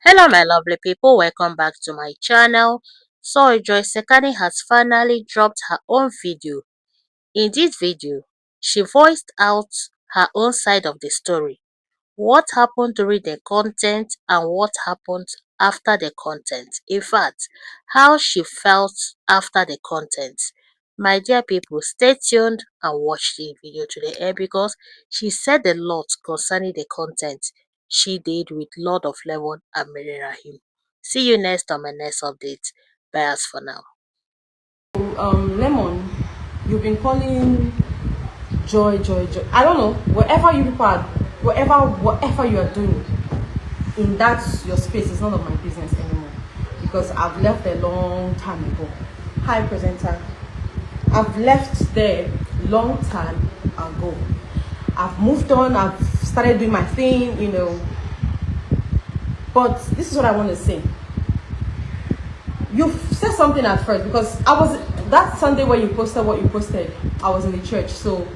Hello, my lovely people. Welcome back to my channel. So, Joyce Sekani has finally dropped her own video. In this video, she voiced out her own side of the story. What happened during the content and what happened after the content. In fact, how she felt after the content. My dear people, stay tuned and watch the video to the end because she said a lot concerning the content she did with Lord of Lemon and Mary Rahim. See you next on my next update. Bye as for now. Lemon, you've been calling joy, joy, joy. I don't know. Wherever you people are, whatever you are doing in that your space is none of my business anymore. Because I've left a long time ago. Hi, presenter. I've left there long time ago. I've moved on. I've started doing my thing. But this is what I want to say. You said something at first because I was that Sunday when you posted what you posted. I was in the church, so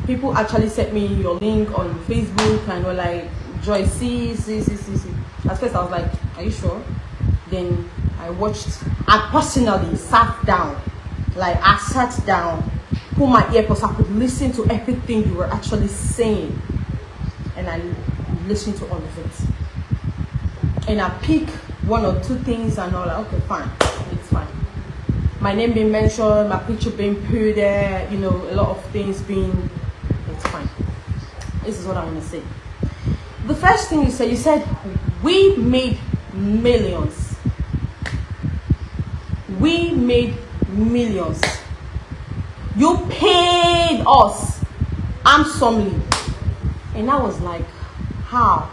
people actually sent me your link on Facebook and were like, "Joy, see." At first, I was like, "Are you sure?" Then I watched. I personally sat down, put my earpods. I could listen to everything you were actually saying, and I listened to all of it. And I pick one or two things and all like, okay, fine, it's fine. My name being mentioned, my picture being put there, a lot of things being, it's fine. This is what I want to say. The first thing you said, we made millions. We made millions. You paid us handsomely. And I was like, how?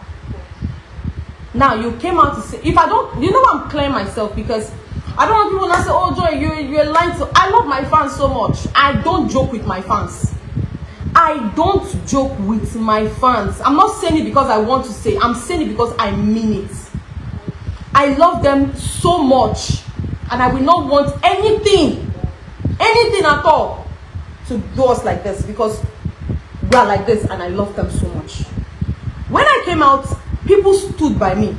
Now you came out to say, if I don't, I'm clearing myself because I don't want people to say, "Oh, Joy, you're lying." So I love my fans so much. I don't joke with my fans. I don't joke with my fans. I'm not saying it because I want to say. I'm saying it because I mean it. I love them so much, and I will not want anything at all, to do us like this because we are like this, and I love them so much. When I came out, people stood by me.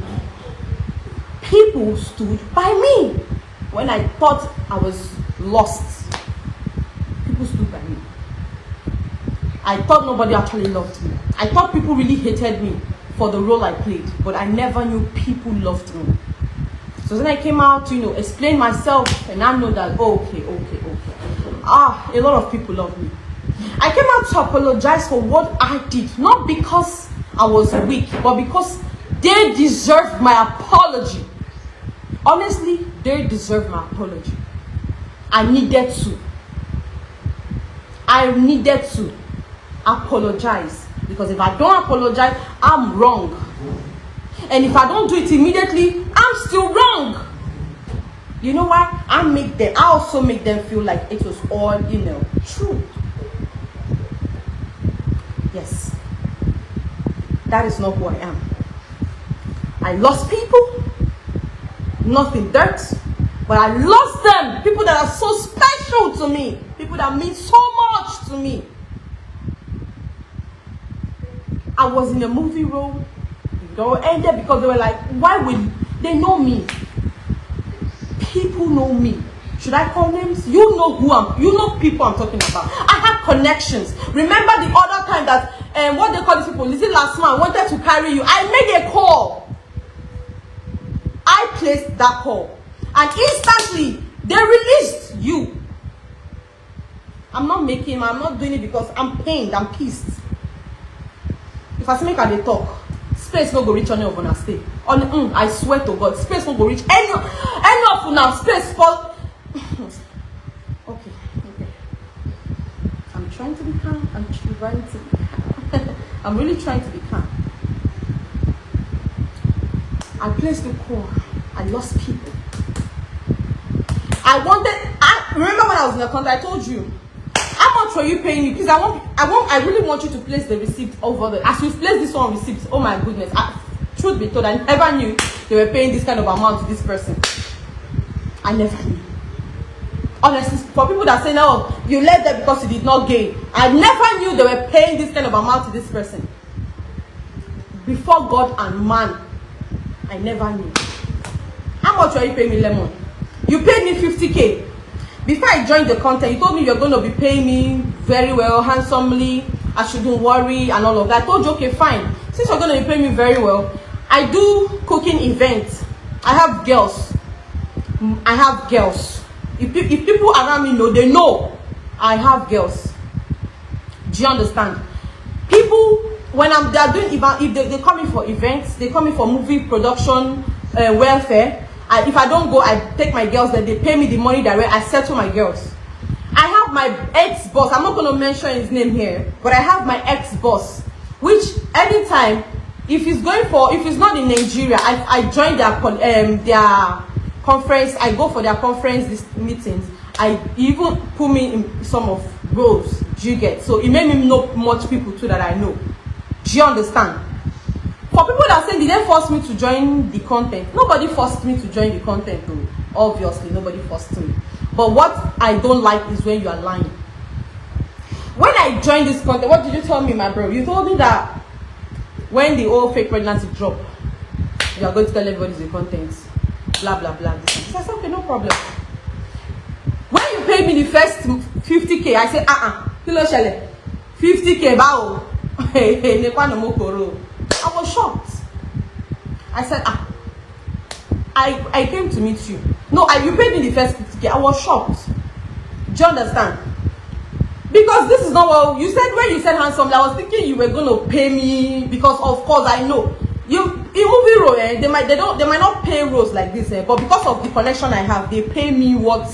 People stood by me. When I thought I was lost, people stood by me. I thought nobody actually loved me. I thought people really hated me for the role I played, but I never knew people loved me. So then I came out to, explain myself, and I know that, okay. A lot of people love me. I came out to apologize for what I did, not because I was weak, but because they deserve my apology. Honestly, they deserve my apology. I needed to apologize, because if I don't apologize, I'm wrong. And if I don't do it immediately, I'm still wrong. You know why? I also make them feel like it was all, true. Yes. That is not who I am. I lost people, nothing dirt, but I lost them. People that are so special to me, people that mean so much to me. I was in a movie role. It all ended because they were like, why would they know me? People know me. Should I call names? You know people I'm talking about. I have connections. Remember the other time that what they call these people, is it last man wanted to carry you? I made a call. I placed that call. And instantly they released you. I'm not doing it because I'm pained, I'm pissed. If I say make I dey talk, space no go reach any of una stay. I swear to God, space no go reach any of una space for. Okay. I'm trying to be calm. I'm really trying to be calm. I placed the call. I lost people. Remember when I was in the contract, I told you, how much were you paying me? Please, I really want you to place the receipt over there. As you place this one receipt, oh my goodness. Truth be told, I never knew they were paying this kind of amount to this person. I never knew. Honestly, for people that say, no, you left there because you did not gain. I never knew they were paying this kind of amount to this person. Before God and man, I never knew. How much are you paying me, Lemon? You paid me 50K. Before I joined the content, you told me you're going to be paying me very well, handsomely, I shouldn't worry and all of that. I told you, okay, fine. Since you're going to be paying me very well, I do cooking events. I have girls. I have girls. If people around me know, they know I have girls. Do you understand? People, when they're doing event, if they come in for events, they come in for movie production, welfare. If I don't go, I take my girls there. They pay me the money direct. I settle my girls. I have my ex-boss. I'm not going to mention his name here, but I have my ex-boss, which anytime, if he's not in Nigeria, I join their conference. I go for their conference meetings. I even put me in some of roles. Do you get? So it made me know much people too that I know. Do you understand? For people that say, did they force me to join the content? Nobody forced me to join the content though. Obviously, nobody forced me. But what I don't like is when you are lying. When I joined this content, what did you tell me, my bro? You told me that when the old fake pregnancy drop, you are going to tell everybody the content. Blah, blah, blah. I said, okay, no problem. When you paid me the first 50K, I said, kilo shele. 50K, bao. I was shocked. I said, I came to meet you. No, you paid me the first 50K. I was shocked. Do you understand? Because this is not what you said when you said handsomely. I was thinking you were going to pay me because, of course, I know you in movie role. They might not pay roles like this, but because of the connection I have, they pay me what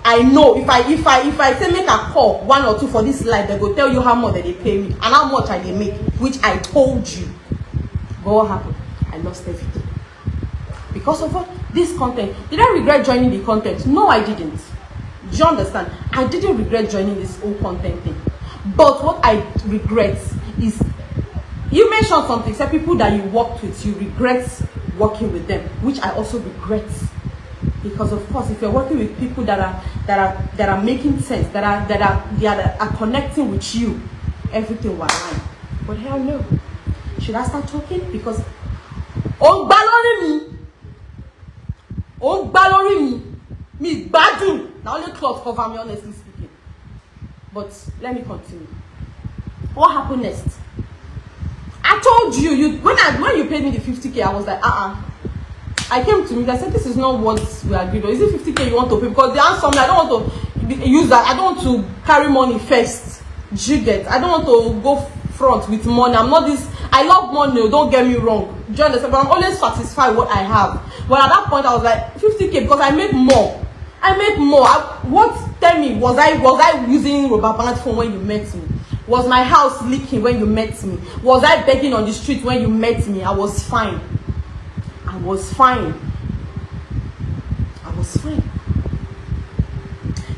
I know. If I say make a call 1 or 2 for this life, they go tell you how much that they pay me and how much I they make, which I told you. But what happened? I lost everything because of what? This content. Did I regret joining the content? No, I didn't. Do you understand? I didn't regret joining this whole content thing. But what I regret is, you mentioned something, said people that you worked with, you regret working with them, which I also regret. Because of course, if you're working with people that are making sense, that are connecting with you, everything will align. But hell no. Should I start talking? Because on balori me badu. Now only cloth cover me, honestly speaking. But let me continue. What happened next? I told you when you paid me the 50K, I was like, I came to me, I said, this is not what we agreed on. Is it 50K you want to pay? Because the answer, I don't want to use that. I don't want to carry money first. Do you get? I don't want to go front with money. I'm not this. I love money, don't get me wrong. Do you understand? But I'm always satisfied with what I have. But at that point, I was like, 50K because I make more. Tell me, was I using rubber band phone when you met me? Was my house leaking when you met me? Was I begging on the street when you met me? I was fine. I was fine.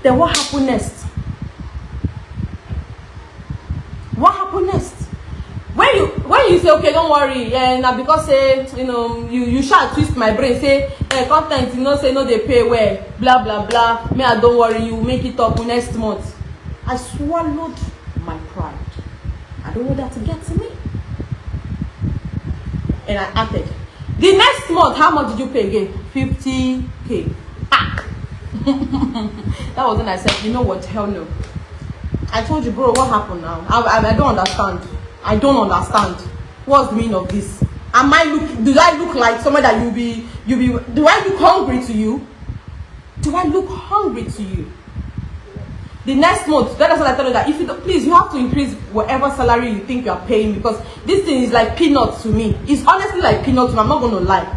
Then what happened next? What happened next? When you say, okay, don't worry, now because you shall twist my brain, say content, say no they pay well, blah blah blah. Me, I don't worry, you make it up next month. I swallowed my pride. I don't want that to get to me. And I acted. The next month, how much did you pay again? 50K. That was when I said, you know what, hell no. I told you, bro, what happened now? I don't understand. I don't understand. What's the meaning of this? Do I look like someone that do I look hungry to you? Do I look hungry to you? The next month, that's what I told you, that if you please, you have to increase whatever salary you think you are paying, because this thing is like peanuts to me. It's honestly like peanuts to me. I'm not going to lie.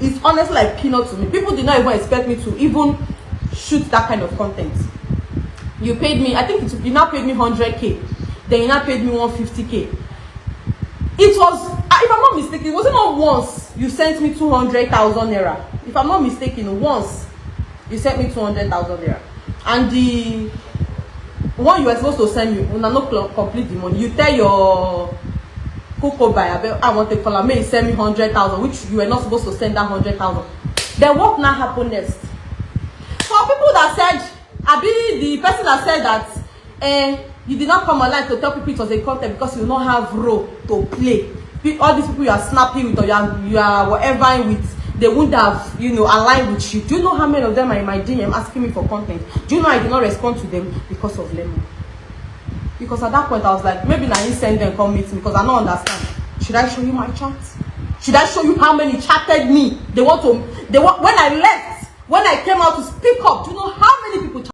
It's honestly like peanuts to me. People did not even expect me to even shoot that kind of content. You paid me, I think you now paid me 100K. Then you now paid me 150K. It was, if I'm not mistaken, it wasn't not once you sent me 200,000 naira. If I'm not mistaken, once you sent me 200,000 naira. And the one you were supposed to send me, when I not complete the money, you tell your cocoa buyer, I want to call her, may send me 100,000, which you were not supposed to send that 100,000. Then what now happened next? For people that said, the person that said that you did not come online to tell people it was a content because you don't have role to play. all these people you are snapping with, or you are whatever with, they wouldn't have, you know, aligned with you. Do you know how many of them are in my DM asking me for content? Do you know I did not respond to them because of Lemon? Because at that point I was like, maybe I didn't send them come meet me, because I don't understand. Should I show you my chats? Should I show you how many chatted me? When I left, when I came out to speak up, do you know how many people chatted?